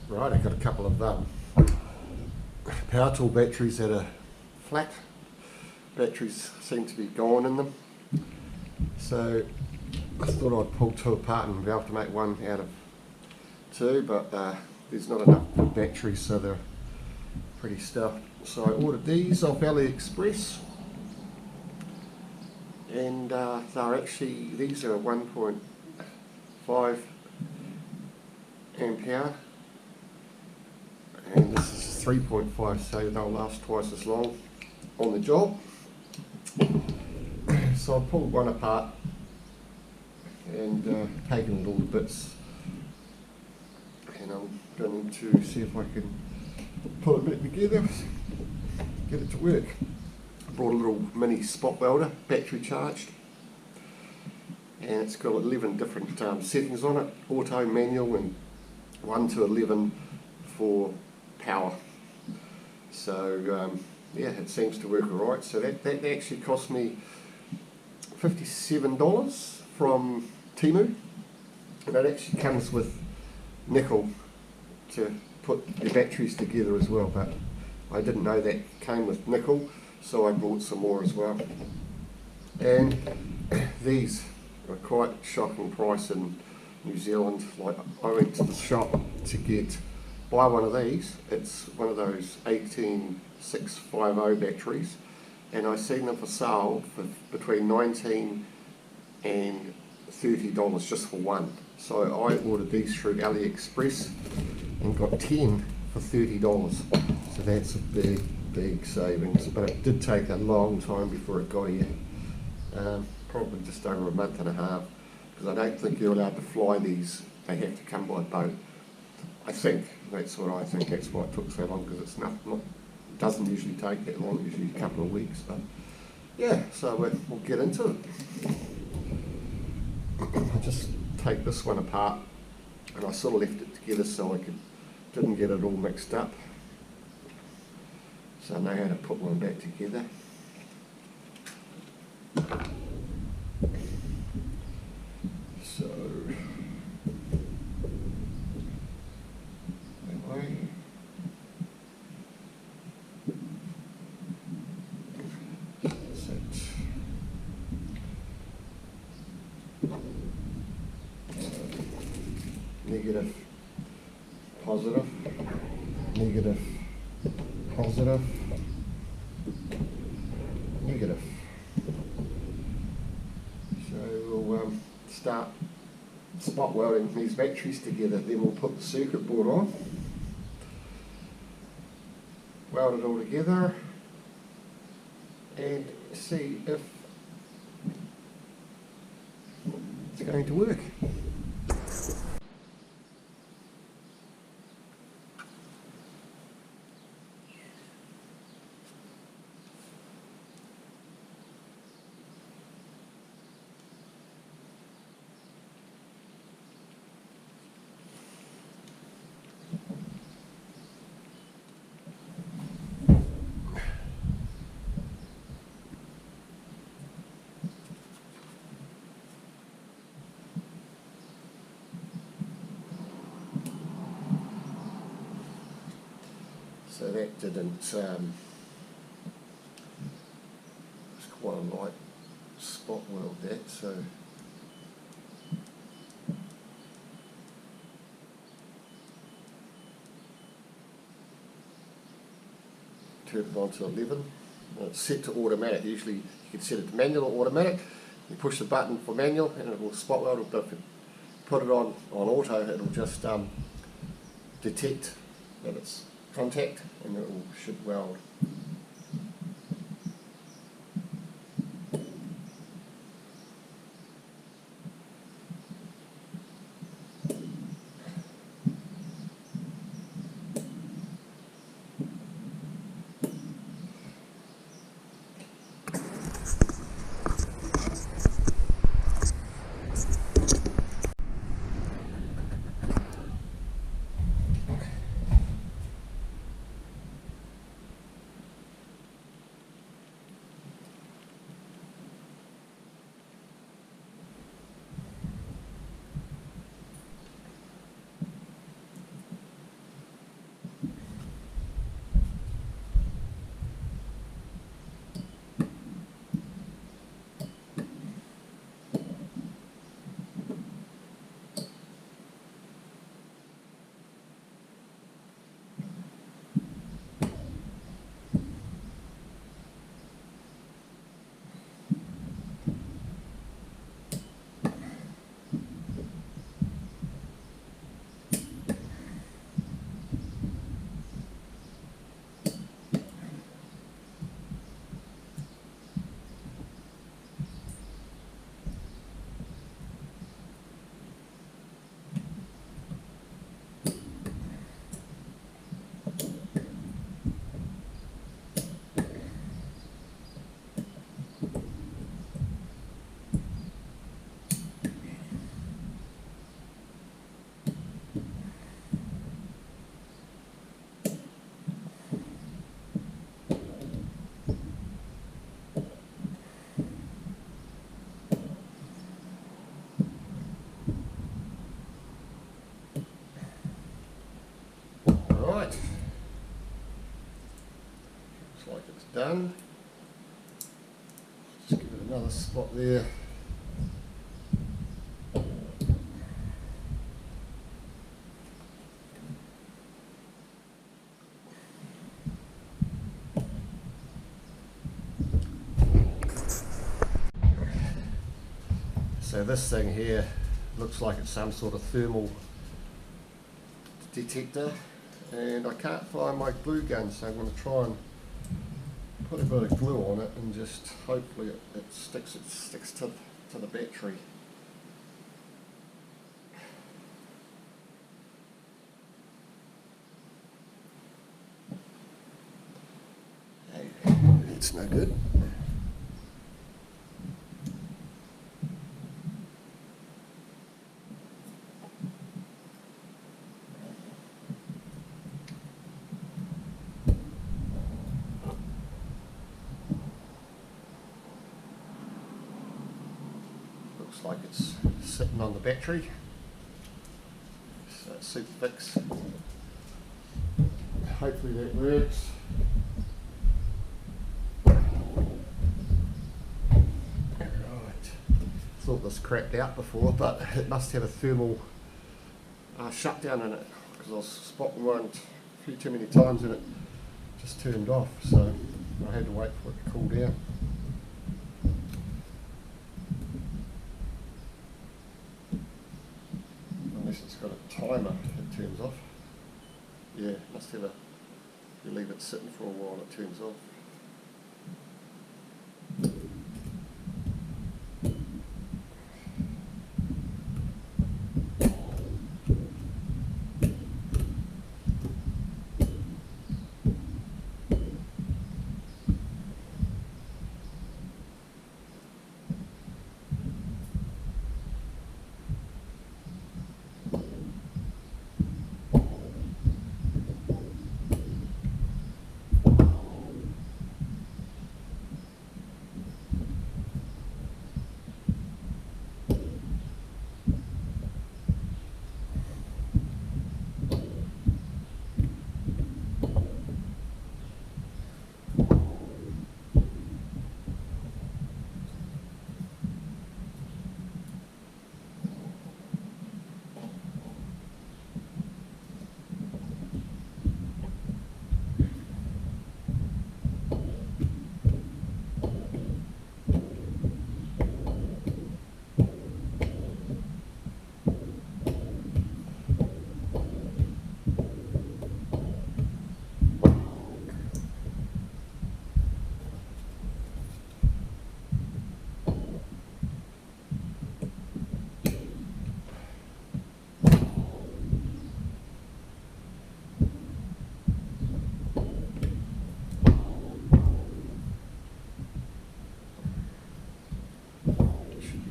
Right, I've got a couple of power tool batteries that are flat. Batteries seem to be gone in them. So I thought I'd pull two apart and be able to make one out of two, but there's not enough batteries, so they're pretty stuffed. So I ordered these off AliExpress, and these are 1.5 amp hour, and this is 3.5, so they'll last twice as long on the job. So I pulled one apart and taken it all to bits, and I'm going to see if I can put it back together, get it to work. I brought a little mini spot welder, battery charged, and it's got 11 different settings on it, auto, manual, and 1 to 11 for power. So yeah, it seems to work alright. So that actually cost me $57 from Temu, and it actually comes with nickel to put your batteries together as well, but I didn't know that came with nickel, so I bought some more as well. And these are quite shocking price in New Zealand. Like, I went to the shop to buy one of these. It's one of those 18650 batteries, and I seen them for sale for between $19 and $30 just for one. So I ordered these through AliExpress and got 10 for $30. So that's a big savings, but it did take a long time before it got here. Probably just over a month and a half, because I don't think you're allowed to fly these. They have to come by boat. I think that's what I think. That's why it took so long, because it's doesn't usually take that long. Usually a couple of weeks. But yeah, so we'll get into it. I just take this one apart, and I sort of left it together so I didn't get it all mixed up. So I know how to put one back together. So that way. That's it. Negative, positive, negative, positive, negative. So we'll start spot welding these batteries together, then we'll put the circuit board on, weld it all together, and see if it's going to work. So that didn't, it's quite a light spot weld that, so turn it on to 11. It's set to automatic. Usually you can set it to manual or automatic. You push the button for manual and it will spot weld, but if you put it on auto, it will just detect that it's contact, and it should weld. done. Just give it another spot there. So this thing here looks like it's some sort of thermal detector, and I can't find my glue gun, so I'm going to try and put a bit of glue on it and just hopefully it sticks to the battery. Hey, it's no good. Looks like it's sitting on the battery, so it's super fix. Hopefully that works. Right, thought this cracked out before, but it must have a thermal shutdown in it, because I was spotting one a few too many times and it just turned off, so I had to wait for it to cool down. Unless it's got a timer, it turns off. Yeah, must have you leave it sitting for a while, it turns off.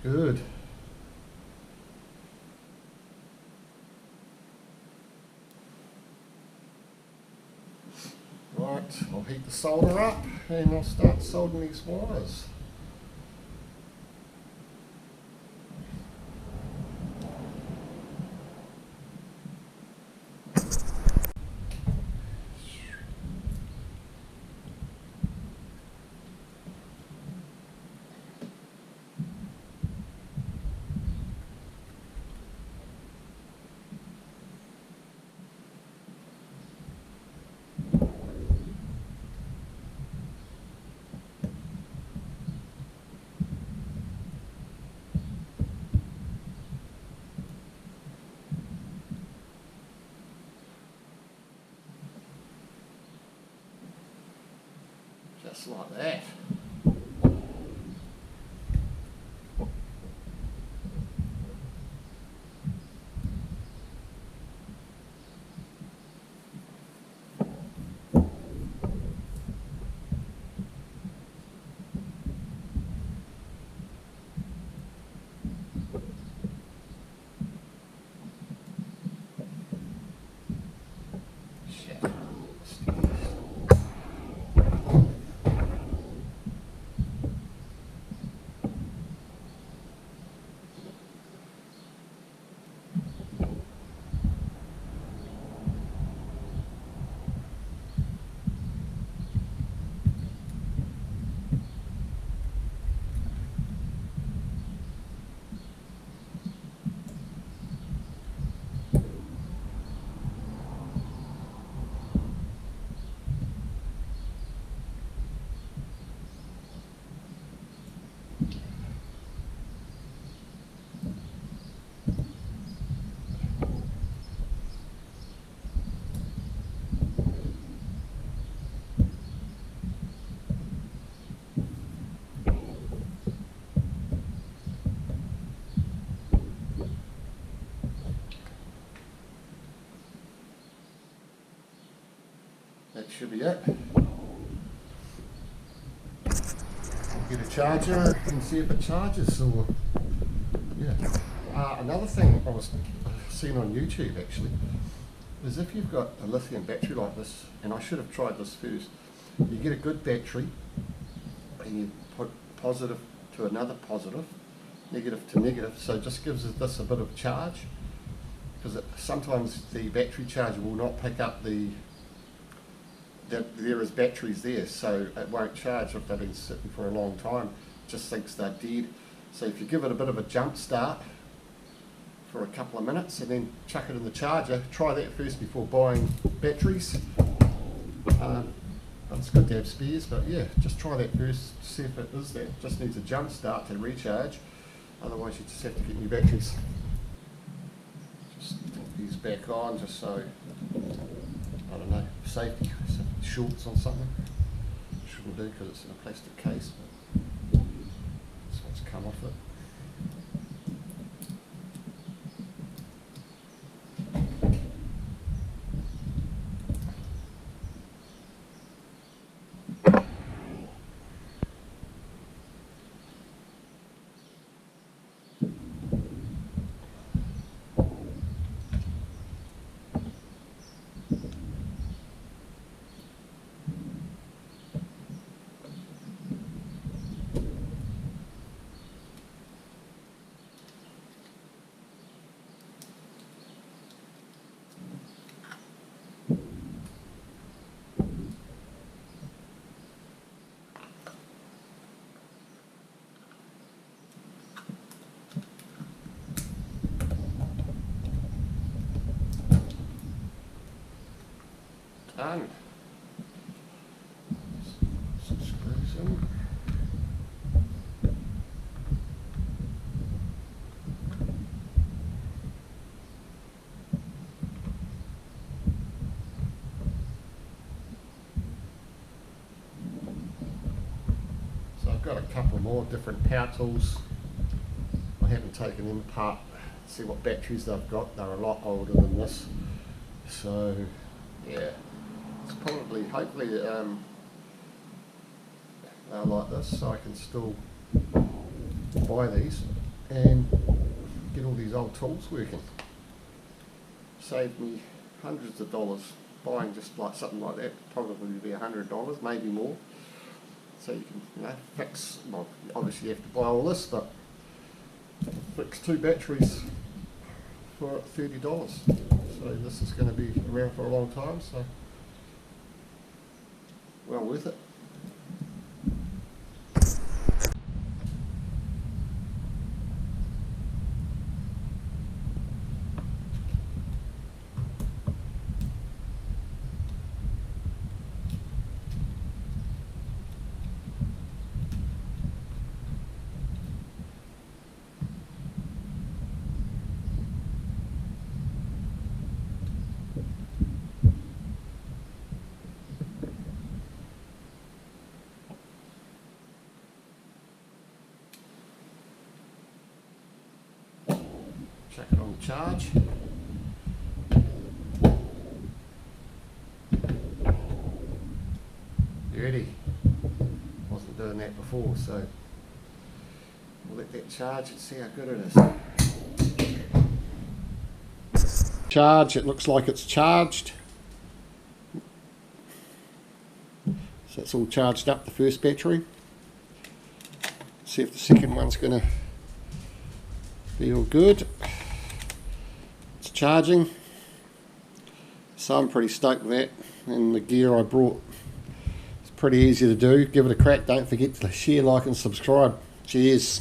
Good. Right, I'll heat the solder up and I'll start soldering these wires. Just like that. that should be it. Get a charger and see if it charges. Or yeah. Another thing I was seen on YouTube actually is if you've got a lithium battery like this, and I should have tried this first, you get a good battery and you put positive to another positive, negative to negative, so it just gives this a bit of charge, because sometimes the battery charger will not pick up that there is batteries there, so it won't charge if they've been sitting for a long time. It just thinks they're dead. So if you give it a bit of a jump start for a couple of minutes and then chuck it in the charger, try that first before buying batteries. It's good to have spares, but yeah, just try that first, see if it is that. Just needs a jump start to recharge, otherwise you just have to get new batteries. Just put these back on just so, I don't know, safety, shorts on something. Shouldn't do because it's in a plastic case, but that's what's come off it. Done. Some screws in. So I've got a couple more different power tools. I haven't taken them apart to see what batteries they've got. They're a lot older than this. So yeah. It's probably, hopefully, they're like this, so I can still buy these and get all these old tools working. Saved me hundreds of dollars buying just like something like that. Probably be $100, maybe more. So you can, fix. Well, obviously you have to buy all this, but fix 2 batteries for $30. So this is going to be around for a long time. So. Well worth it. Check it on the charge. Ready. Wasn't doing that before, so we'll let that charge and see how good it is. Charge, it looks like it's charged. So it's all charged up, the first battery. See if the second one's going to be all good. It's charging, so I'm pretty stoked with that, and the gear I brought. It's pretty easy to do. Give it a crack. Don't forget to share, like and subscribe. Cheers.